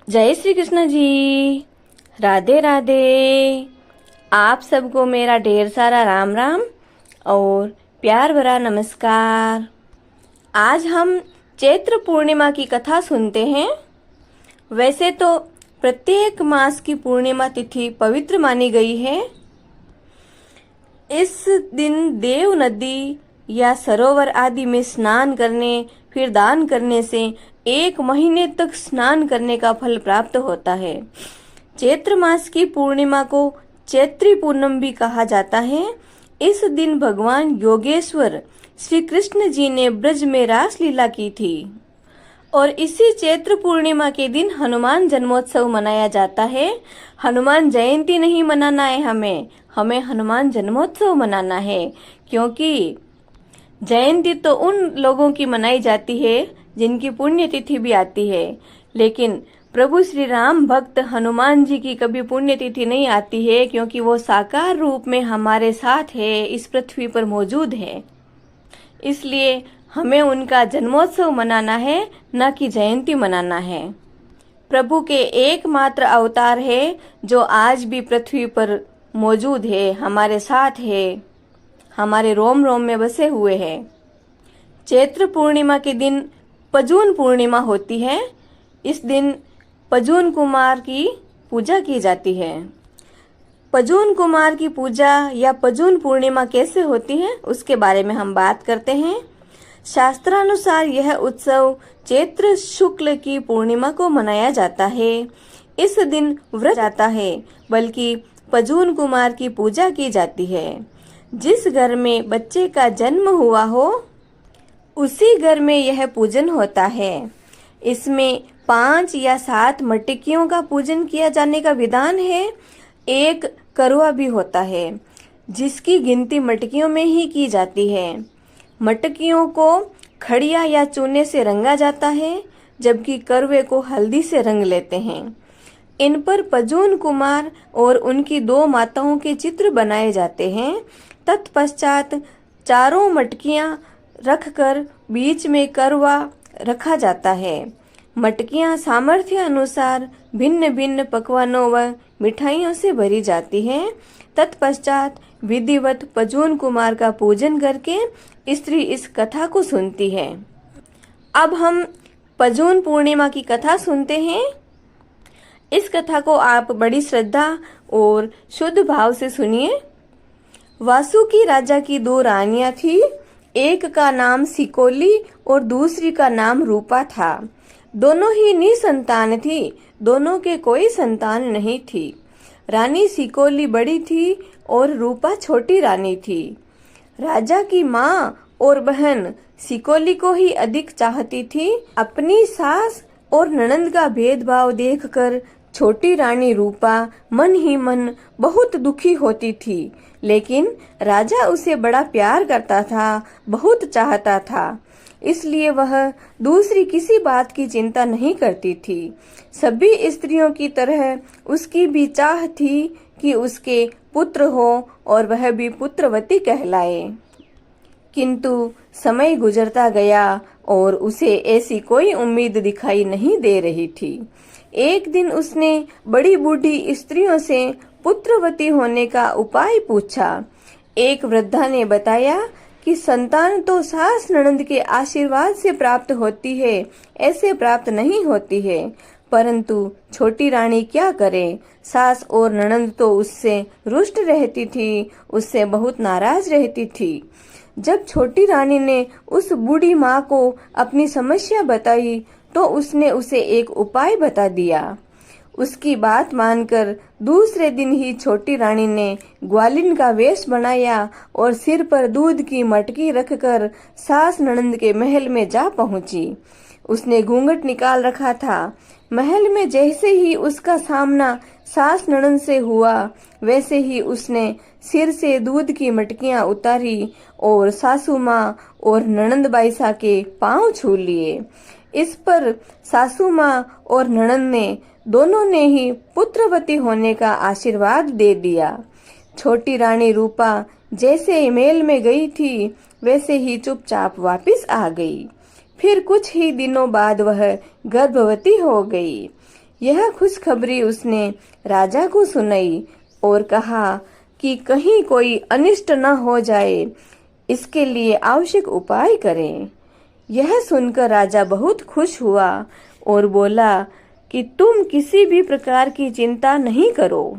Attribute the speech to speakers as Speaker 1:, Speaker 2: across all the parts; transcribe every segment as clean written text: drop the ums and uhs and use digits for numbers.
Speaker 1: जय श्री कृष्ण जी। राधे राधे। आप सबको मेरा ढेर सारा राम राम और प्यार भरा नमस्कार। आज हम चैत्र पूर्णिमा की कथा सुनते हैं। वैसे तो प्रत्येक मास की पूर्णिमा तिथि पवित्र मानी गई है। इस दिन देव नदी या सरोवर आदि में स्नान करने फिर दान करने से 1 महीने तक स्नान करने का फल प्राप्त होता है। चैत्र मास की पूर्णिमा को चैत्री पूनम भी कहा जाता है। इस दिन भगवान योगेश्वर श्री कृष्ण जी ने ब्रज में रास लीला की थी और इसी चैत्र पूर्णिमा के दिन हनुमान जन्मोत्सव मनाया जाता है। हनुमान जयंती नहीं मनाना है, हमें हनुमान जन्मोत्सव मनाना है, क्योंकि जयंती तो उन लोगों की मनाई जाती है जिनकी पुण्यतिथि भी आती है, लेकिन प्रभु श्री राम भक्त हनुमान जी की कभी पुण्यतिथि नहीं आती है, क्योंकि वो साकार रूप में हमारे साथ है, इस पृथ्वी पर मौजूद है। इसलिए हमें उनका जन्मोत्सव मनाना है, न कि जयंती मनाना है। प्रभु के एकमात्र अवतार है जो आज भी पृथ्वी पर मौजूद है, हमारे साथ है, हमारे रोम रोम में बसे हुए हैं। चैत्र पूर्णिमा के दिन पजून पूर्णिमा होती है। इस दिन पजून कुमार की पूजा की जाती है। पजून कुमार की पूजा या पजून पूर्णिमा कैसे होती है उसके बारे में हम बात करते हैं। शास्त्रानुसार यह उत्सव चैत्र शुक्ल की पूर्णिमा को मनाया जाता है। इस दिन व्रत जाता है, बल्कि पजून कुमार की पूजा की जाती है। जिस घर में बच्चे का जन्म हुआ हो उसी घर में यह पूजन होता है। इसमें 5 या 7 मटकियों का पूजन किया जाने का विधान है। एक करवा भी होता है जिसकी गिनती मटकियों में ही की जाती है। मटकियों को खड़िया या चूने से रंगा जाता है, जबकि करवे को हल्दी से रंग लेते हैं। इन पर पजून कुमार और उनकी 2 माताओं के चित्र बनाए जाते हैं। तत्पश्चात चारों मटकियां रखकर बीच में करवा रखा जाता है। मटकियां सामर्थ्य अनुसार भिन्न भिन्न पकवानों व मिठाइयों से भरी जाती हैं। तत्पश्चात विधिवत पजून कुमार का पूजन करके स्त्री इस कथा को सुनती है। अब हम पजून पूर्णिमा की कथा सुनते हैं। इस कथा को आप बड़ी श्रद्धा और शुद्ध भाव से सुनिए। वासुकी राजा की 2 रानियां थी। एक का नाम सिकोली और दूसरी का नाम रूपा था। दोनों ही निसंतान थी, दोनों के कोई संतान नहीं थी। रानी सिकोली बड़ी थी और रूपा छोटी रानी थी। राजा की माँ और बहन सिकोली को ही अधिक चाहती थी। अपनी सास और ननंद का भेदभाव देखकर छोटी रानी रूपा मन ही मन बहुत दुखी होती थी, लेकिन राजा उसे बड़ा प्यार करता था, बहुत चाहता था, इसलिए वह दूसरी किसी बात की चिंता नहीं करती थी। सभी स्त्रियों की तरह उसकी भी चाह थी कि उसके पुत्र हो और वह भी पुत्रवती कहलाए। किंतु समय गुजरता गया और उसे ऐसी कोई उम्मीद दिखाई नहीं दे रही थी। एक दिन उसने बड़ी बूढ़ी स्त्रियों से पुत्रवती होने का उपाय पूछा। एक वृद्धा ने बताया कि संतान तो सास ननंद के आशीर्वाद से प्राप्त होती है, ऐसे प्राप्त नहीं होती है। परंतु छोटी रानी क्या करे? सास और ननंद तो उससे रुष्ट रहती थी, उससे बहुत नाराज रहती थी। जब छोटी रानी ने उस बूढ़ी माँ को अपनी समस्या बताई तो उसने उसे एक उपाय बता दिया। उसकी बात मानकर दूसरे दिन ही छोटी रानी ने ग्वालिन का वेश बनाया और सिर पर दूध की मटकी रखकर सास ननंद के महल में जा पहुंची। उसने घूंघट निकाल रखा था। महल में जैसे ही उसका सामना सास ननंद से हुआ, वैसे ही उसने सिर से दूध की मटकियां उतारी और सासू माँ और ननंद बाईसा के पांव छू लिए। इस पर सासू माँ और ननंद ने दोनों ने ही पुत्रवती होने का आशीर्वाद दे दिया। छोटी रानी रूपा जैसे महल में गई थी, वैसे ही चुपचाप वापस आ गई। फिर कुछ ही दिनों बाद वह गर्भवती हो गई। यह खुशखबरी उसने राजा को सुनाई और कहा कि कहीं कोई अनिष्ट न हो जाए, इसके लिए आवश्यक उपाय करें। यह सुनकर राजा बहुत खुश हुआ और बोला कि तुम किसी भी प्रकार की चिंता नहीं करो,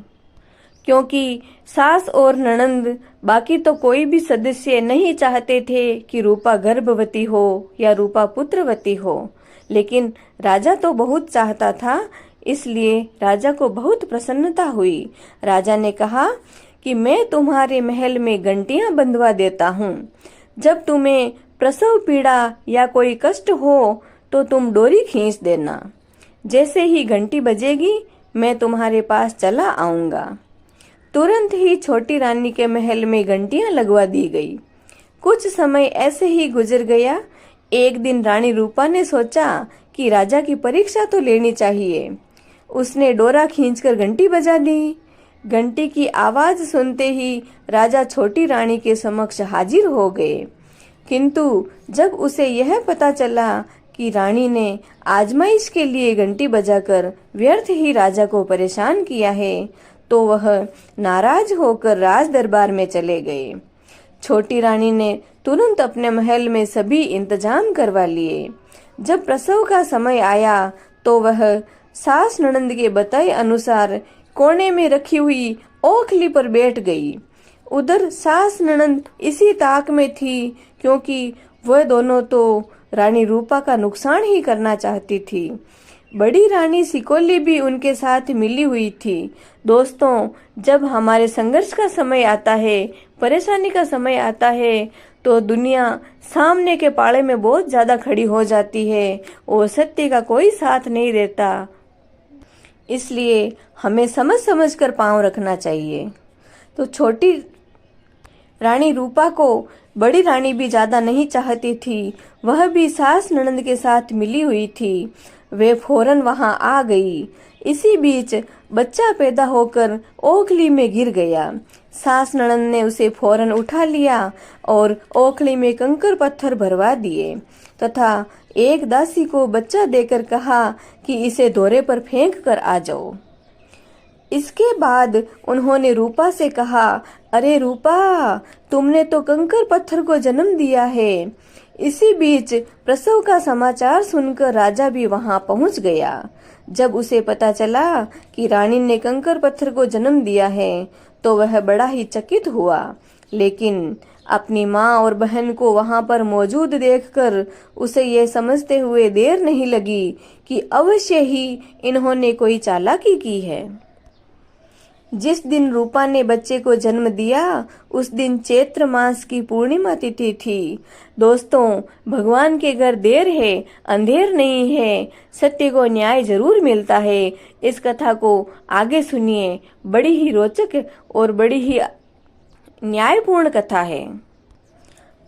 Speaker 1: क्योंकि सास और ननंद बाकी तो कोई भी सदस्य नहीं चाहते थे कि रूपा गर्भवती हो या रूपा पुत्रवती हो, लेकिन राजा तो बहुत चाहता था, इसलिए राजा को बहुत प्रसन्नता हुई। राजा ने कहा कि मैं तुम्हारे महल में घंटियां बंधवा देता हूँ। जब तुम्हें प्रसव पीड़ा या कोई कष्ट हो तो तुम डोरी खींच देना। जैसे ही घंटी बजेगी मैं तुम्हारे पास चला आऊंगा। तुरंत ही छोटी रानी के महल में घंटियां लगवा दी गई। कुछ समय ऐसे ही गुजर गया। एक दिन रानी रूपा ने सोचा कि राजा की परीक्षा तो लेनी चाहिए। उसने डोरा खींचकर घंटी बजा दी। घंटी की आवाज सुनते ही राजा छोटी रानी के समक्ष हाजिर हो गए। किंतु जब उसे यह पता चला कि रानी ने आजमाइश के लिए घंटी बजाकर व्यर्थ ही राजा को परेशान किया है, तो वह नाराज होकर राज दरबार में चले गए। छोटी रानी ने तुरंत अपने महल में सभी इंतजाम करवा लिए। जब प्रसव का समय आया तो वह सास ननंद के बताए अनुसार कोने में रखी हुई ओखली पर बैठ गई। उधर सास ननंद इसी ताक में थी, क्योंकि वह दोनों तो रानी रूपा का नुकसान ही करना चाहती थी। बड़ी रानी सिकोली भी उनके साथ मिली हुई थी। दोस्तों, जब हमारे संघर्ष का समय आता है, परेशानी का समय आता है, तो दुनिया सामने के पाले में बहुत ज्यादा खड़ी हो जाती है और सत्य का कोई साथ नहीं देता। इसलिए हमें समझ समझ कर पांव रखना चाहिए। तो छोटी रानी रूपा को बड़ी रानी भी ज्यादा नहीं चाहती थी। वह भी सास ननंद के साथ मिली हुई थी। वे फौरन वहां आ गई। इसी बीच बच्चा पैदा होकर ओखली में गिर गया। सास ननंद ने उसे फौरन उठा लिया और ओखली में कंकर पत्थर भरवा दिए तथा एक दासी को बच्चा देकर कहा कि इसे दौरे पर फेंक कर आ जाओ। इसके बाद उन्होंने रूपा से कहा, अरे रूपा, तुमने तो कंकर पत्थर को जन्म दिया है। इसी बीच प्रसव का समाचार सुनकर राजा भी वहां पहुंच गया। जब उसे पता चला कि रानी ने कंकर पत्थर को जन्म दिया है, तो वह बड़ा ही चकित हुआ। लेकिन अपनी माँ और बहन को वहां पर मौजूद देखकर उसे ये समझते हुए देर नहीं लगी कि अवश्य ही इन्होंने कोई चालाकी की है। जिस दिन रूपा ने बच्चे को जन्म दिया, उस दिन चैत्र मास की पूर्णिमा तिथि थी। दोस्तों, भगवान के घर देर है, अंधेर नहीं है। सत्य को न्याय जरूर मिलता है। इस कथा को आगे सुनिए। बड़ी ही रोचक और बड़ी ही न्यायपूर्ण कथा है।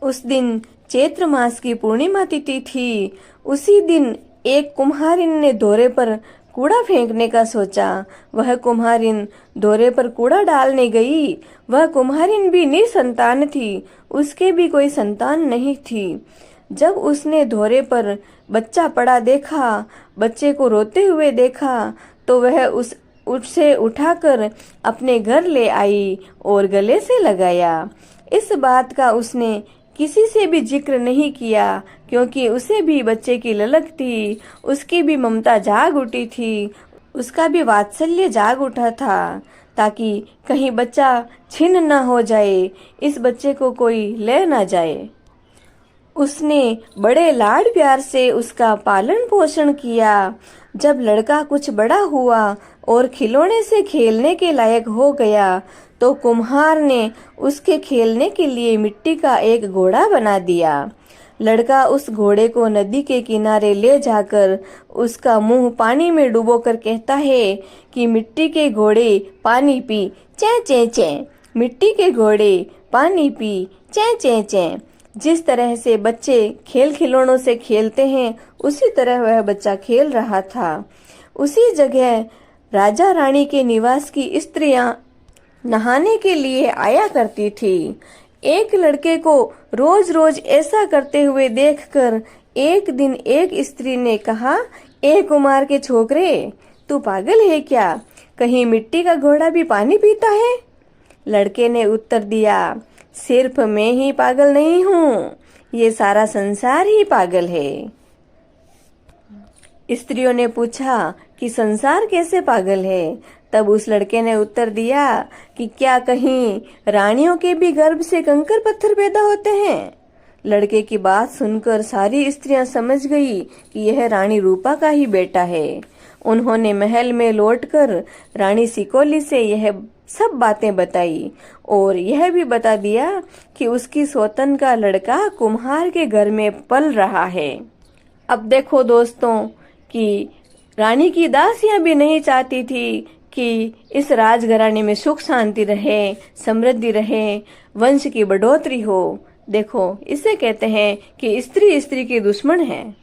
Speaker 1: उस दिन चैत्र मास की पूर्णिमा तिथि थी। उसी दिन एक कुम्हारिन ने दौरे पर कूड़ा फेंकने का सोचा। वह कुम्हारिन दौरे पर कूड़ा डालने गई। वह कुम्हारिन भी निसंतान थी। उसके भी कोई संतान नहीं थी। जब उसने दौरे पर बच्चा पड़ा देखा, बच्चे को रोते हुए देखा, तो वह उसे उठाकर अपने घर ले आई और गले से लगाया। इस बात का उसने किसी से भी जिक्र नहीं किया, क्योंकि उसे भी बच्चे की ललक थी। उसकी भी ममता जाग उठी थी। उसका भी वात्सल्य जाग उठा था, ताकि कहीं बच्चा छिन्न न हो जाए, इस बच्चे को कोई ले न जाए। उसने बड़े लाड प्यार से उसका पालन पोषण किया। जब लड़का कुछ बड़ा हुआ और खिलौने से खेलने के लायक हो गया, तो कुम्हार ने उसके खेलने के लिए मिट्टी का एक घोड़ा बना दिया। लड़का उस घोड़े को नदी के किनारे ले जाकर उसका मुंह पानी में डुबोकर कहता है कि मिट्टी के घोड़े पानी पी, चैं चैं चैं। मिट्टी के घोड़े पानी पी, चैं चैं चैं। जिस तरह से बच्चे खेल खिलौनों से खेलते हैं, उसी तरह वह बच्चा खेल रहा था। उसी जगह राजा रानी के निवास की स्त्रियां नहाने के लिए आया करती थी। एक लड़के को रोज रोज ऐसा करते हुए देखकर एक दिन एक स्त्री ने कहा, ए कुमार के छोकरे, तू पागल है क्या? कहीं मिट्टी का घोड़ा भी पानी पीता है? लड़के ने उत्तर दिया, सिर्फ मैं ही पागल नहीं हूँ, ये सारा संसार ही पागल है। स्त्रियों ने पूछा कि संसार कैसे पागल है? तब उस लड़के ने उत्तर दिया कि क्या कहीं रानियों के भी गर्भ से कंकर पत्थर पैदा होते हैं? लड़के की बात सुनकर सारी स्त्रियां समझ गई कि यह रानी रूपा का ही बेटा है। उन्होंने महल में लौटकर रानी सिकोली से यह सब बातें बताई और यह भी बता दिया कि उसकी सौतन का लड़का कुम्हार के घर में पल रहा है। अब देखो दोस्तों कि रानी की दासियां भी नहीं चाहती थी कि इस राजघराने में सुख शांति रहे, समृद्धि रहे, वंश की बढ़ोतरी हो। देखो, इसे कहते हैं कि स्त्री स्त्री की दुश्मन है।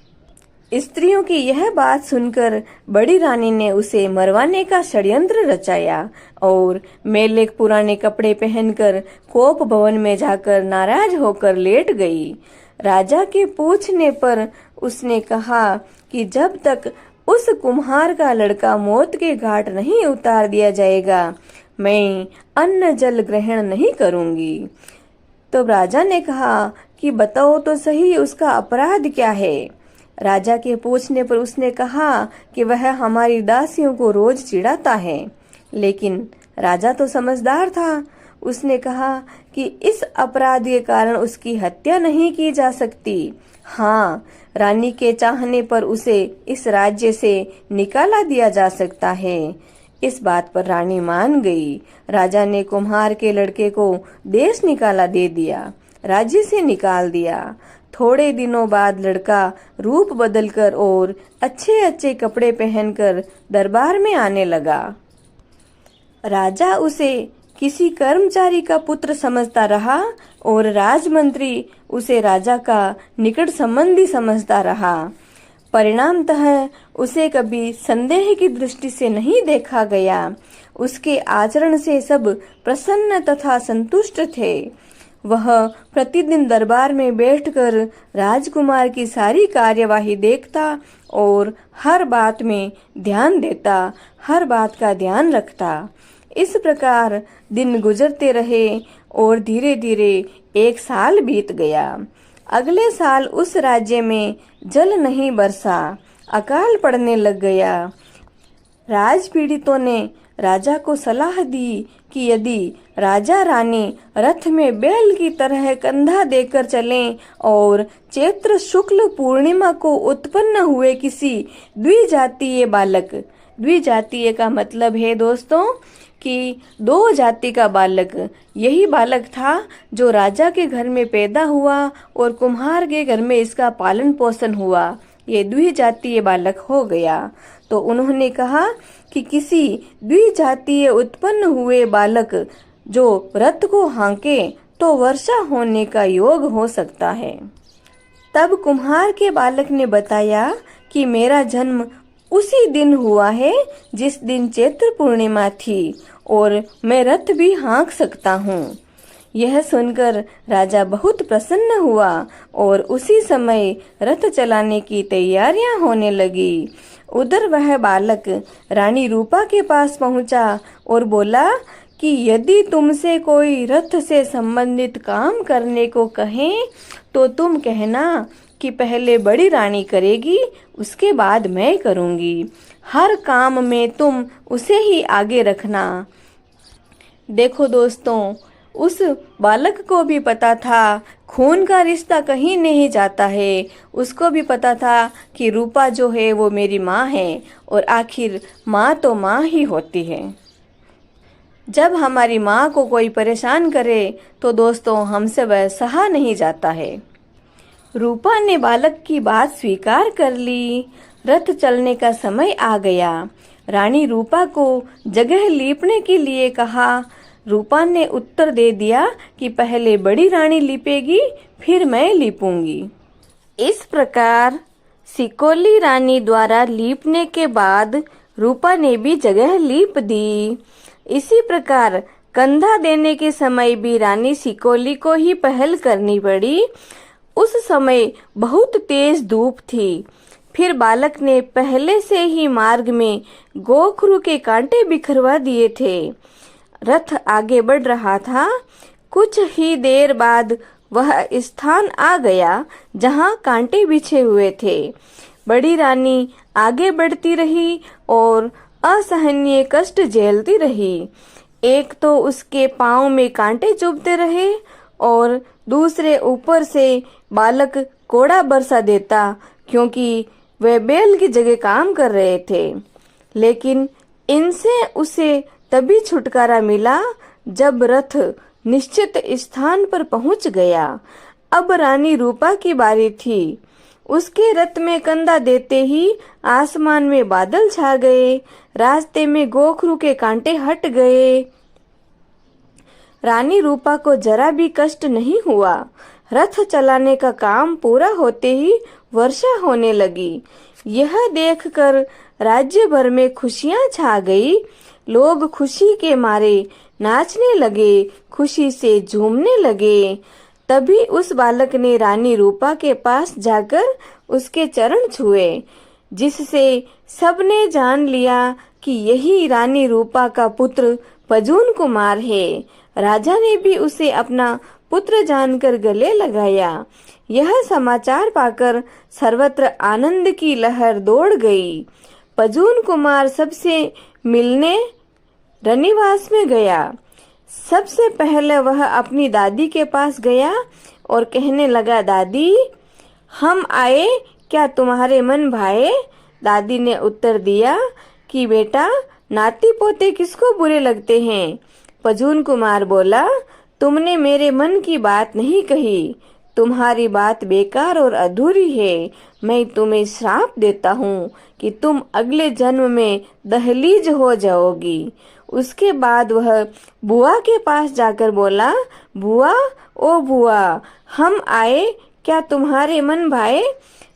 Speaker 1: स्त्रियों की यह बात सुनकर बड़ी रानी ने उसे मरवाने का षड्यंत्र रचाया और मेले पुराने कपड़े पहनकर कोप भवन में जाकर नाराज होकर लेट गई। राजा के पूछने पर उसने कहा कि जब तक उस कुम्हार का लड़का मौत के घाट नहीं उतार दिया जाएगा, मैं अन्न जल ग्रहण नहीं करूंगी। तो राजा ने कहा कि बताओ तो सही, उसका अपराध क्या है? राजा के पूछने पर उसने कहा कि वह हमारी दासियों को रोज चिढ़ाता है। लेकिन राजा तो समझदार था। उसने कहा कि इस अपराध के कारण उसकी हत्या नहीं की जा सकती। हाँ, रानी के चाहने पर उसे इस राज्य से निकाला दिया जा सकता है। इस बात पर रानी मान गई। राजा ने कुम्हार के लड़के को देश निकाला दे दिया, राज्य से निकाल दिया। थोड़े दिनों बाद लड़का रूप बदलकर और अच्छे अच्छे कपड़े पहनकर दरबार में आने लगा। राजा उसे किसी कर्मचारी का पुत्र समझता रहा और राजमंत्री उसे राजा का निकट संबंधी समझता रहा। परिणामतः उसे कभी संदेह की दृष्टि से नहीं देखा गया। उसके आचरण से सब प्रसन्न तथा संतुष्ट थे। वह प्रतिदिन दरबार में बैठकर राजकुमार की सारी कार्यवाही देखता और हर बात में ध्यान देता, हर बात का ध्यान रखता। इस प्रकार दिन गुजरते रहे और धीरे धीरे 1 साल बीत गया। अगले साल उस राज्य में जल नहीं बरसा, अकाल पड़ने लग गया। राजपीड़ितों ने राजा को सलाह दी कि यदि राजा रानी रथ में बैल की तरह कंधा देकर चलें और चैत्र शुक्ल पूर्णिमा को उत्पन्न हुए किसी द्विजातीय बालक, द्विजातीय का मतलब है दोस्तों कि 2 जाति का बालक, यही बालक था जो राजा के घर में पैदा हुआ और कुम्हार के घर में इसका पालन पोषण हुआ, ये द्विजातीय बालक हो गया। तो उन्होंने कहा कि किसी द्विजातीय उत्पन्न हुए बालक जो रथ को हाँके तो वर्षा होने का योग हो सकता है। तब कुम्हार के बालक ने बताया कि मेरा जन्म उसी दिन हुआ है जिस दिन चैत्र पूर्णिमा थी और मैं रथ भी हाँक सकता हूँ। यह सुनकर राजा बहुत प्रसन्न हुआ और उसी समय रथ चलाने की तैयारियां होने लगी। उधर वह बालक रानी रूपा के पास पहुंचा और बोला कि यदि तुमसे कोई रथ से संबंधित काम करने को कहे तो तुम कहना कि पहले बड़ी रानी करेगी, उसके बाद मैं करूंगी। हर काम में तुम उसे ही आगे रखना। देखो दोस्तों, उस बालक को भी पता था खून का रिश्ता कहीं नहीं जाता है। उसको भी पता था कि रूपा जो है वो मेरी माँ है और आखिर माँ तो माँ ही होती है। जब हमारी माँ को कोई परेशान करे तो दोस्तों हमसे वह सहा नहीं जाता है। रूपा ने बालक की बात स्वीकार कर ली। रथ चलने का समय आ गया। रानी रूपा को जगह लीपने के लिए कहा। रूपा ने उत्तर दे दिया कि पहले बड़ी रानी लीपेगी, फिर मैं लीपूंगी। इस प्रकार सिकोली रानी द्वारा लीपने के बाद रूपा ने भी जगह लीप दी। इसी प्रकार कंधा देने के समय भी रानी सिकोली को ही पहल करनी पड़ी। उस समय बहुत तेज धूप थी। फिर बालक ने पहले से ही मार्ग में गोखरू के कांटे बिखरवा दिए थे। रथ आगे बढ़ रहा था। कुछ ही देर बाद वह स्थान आ गया जहां कांटे बिछे हुए थे। बड़ी रानी आगे बढ़ती रही और असहनीय कष्ट झेलती रही। एक तो उसके पांव में कांटे चुभते रहे और दूसरे ऊपर से बालक कोड़ा बरसा देता, क्योंकि वे बैल की जगह काम कर रहे थे। लेकिन इनसे उसे तभी छुटकारा मिला जब रथ निश्चित स्थान पर पहुंच गया। अब रानी रूपा की बारी थी। उसके रथ में कंधा देते ही आसमान में बादल छा गए। रास्ते में गोखरू के कांटे हट गए। रानी रूपा को जरा भी कष्ट नहीं हुआ। रथ चलाने का काम पूरा होते ही वर्षा होने लगी। यह देखकर राज्य भर में खुशियां छा गई। लोग खुशी के मारे नाचने लगे, खुशी से झूमने लगे। तभी उस बालक ने रानी रूपा के पास जाकर उसके चरण छुए, जिससे सबने जान लिया कि यही रानी रूपा का पुत्र पजून कुमार है। राजा ने भी उसे अपना पुत्र जानकर गले लगाया। यह समाचार पाकर सर्वत्र आनंद की लहर दौड़ गई। पजून कुमार सबसे मिलने रनिवास में गया। सबसे पहले वह अपनी दादी के पास गया और कहने लगा, दादी, हम आए, क्या तुम्हारे मन भाए? दादी ने उत्तर दिया कि बेटा, नाती पोते किसको बुरे लगते हैं? पजून कुमार बोला, तुमने मेरे मन की बात नहीं कही। तुम्हारी बात बेकार और अधूरी है। मैं तुम्हें श्राप देता हूँ कि तुम अगले जन्म में दहलीज हो जाओगी। उसके बाद वह बुआ के पास जाकर बोला, बुआ, ओ बुआ, हम आए, क्या तुम्हारे मन भाए?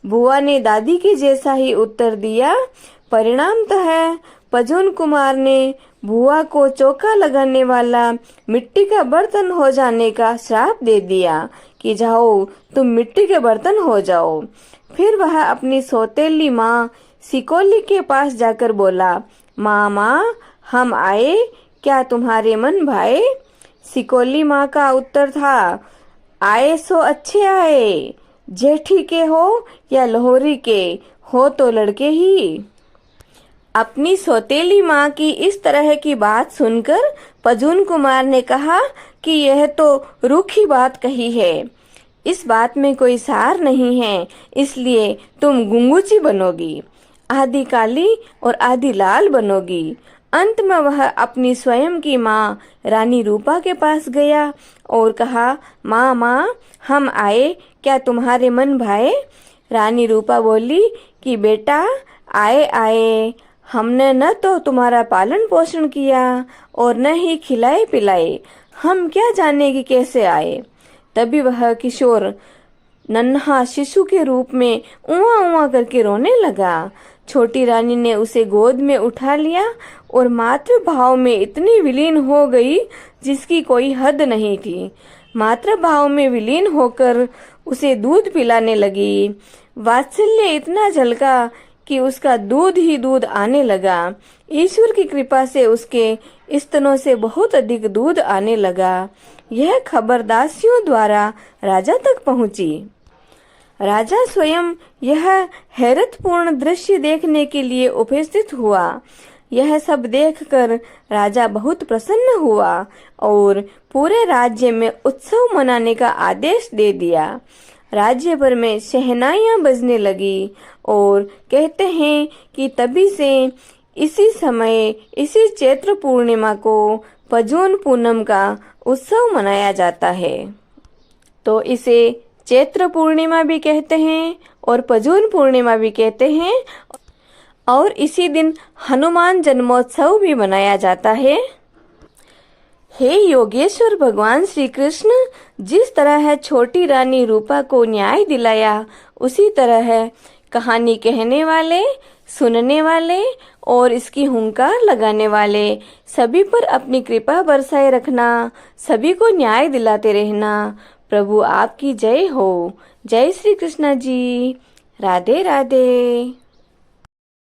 Speaker 1: बुआ ने दादी के जैसा ही उत्तर दिया। परिणामतः पजून कुमार ने बुआ को चौका लगाने वाला मिट्टी का बर्तन हो जाने का श्राप दे दिया कि जाओ, तुम मिट्टी के बर्तन हो जाओ। फिर वह अपनी सौतेली माँ सिकोली के पास जाकर बोला, माँ, हम आए, क्या तुम्हारे मन भाए? सिकोली माँ का उत्तर था, आए सो अच्छे आए, जेठी के हो या लोहरी के हो तो लड़के ही। अपनी सौतेली माँ की इस तरह की बात सुनकर पजून कुमार ने कहा कि यह तो रूखी बात कही है, इस बात में कोई सार नहीं है, इसलिए तुम गुंगुची बनोगी, आधी काली और आधी लाल बनोगी। अंत में वह अपनी स्वयं की माँ रानी रूपा के पास गया और कहा, माँ, हम आए, क्या तुम्हारे मन भाए? रानी रूपा बोली कि बेटा, आए, हमने न तो तुम्हारा पालन पोषण किया और न ही खिलाए पिलाए, हम क्या जाने कि कैसे आए। तभी वह किशोर नन्हा शिशु के रूप में उआ उआ करके रोने लगा। छोटी रानी ने उसे गोद में उठा लिया और मातृभाव में इतनी विलीन हो गई जिसकी कोई हद नहीं थी। मातृभाव में विलीन होकर उसे दूध पिलाने लगी। वात्सल्य इतना झलका कि उसका दूध ही दूध आने लगा। ईश्वर की कृपा से उसके स्तनों से बहुत अधिक दूध आने लगा। यह खबर दासियों द्वारा राजा तक पहुंची। राजा स्वयं यह हैरतपूर्ण दृश्य देखने के लिए उपस्थित हुआ। यह सब देखकर राजा बहुत प्रसन्न हुआ और पूरे राज्य में उत्सव मनाने का आदेश दे दिया। राज्य भर में शहनाइयां बजने लगी और कहते हैं कि तभी से इसी समय, इसी चैत्र पूर्णिमा को पजून पूनम का उत्सव मनाया जाता है। तो इसे चैत्र पूर्णिमा भी कहते हैं और पजून पूर्णिमा भी कहते हैं। और इसी दिन हनुमान जन्मोत्सव भी मनाया जाता है। हे योगेश्वर भगवान श्री कृष्ण, जिस तरह छोटी रानी रूपा को न्याय दिलाया, उसी तरह कहानी कहने वाले, सुनने वाले और इसकी हुंकार लगाने वाले सभी पर अपनी कृपा बरसाए रखना, सभी को न्याय दिलाते रहना। प्रभु आपकी जय हो। जय श्री कृष्ण जी। राधे राधे।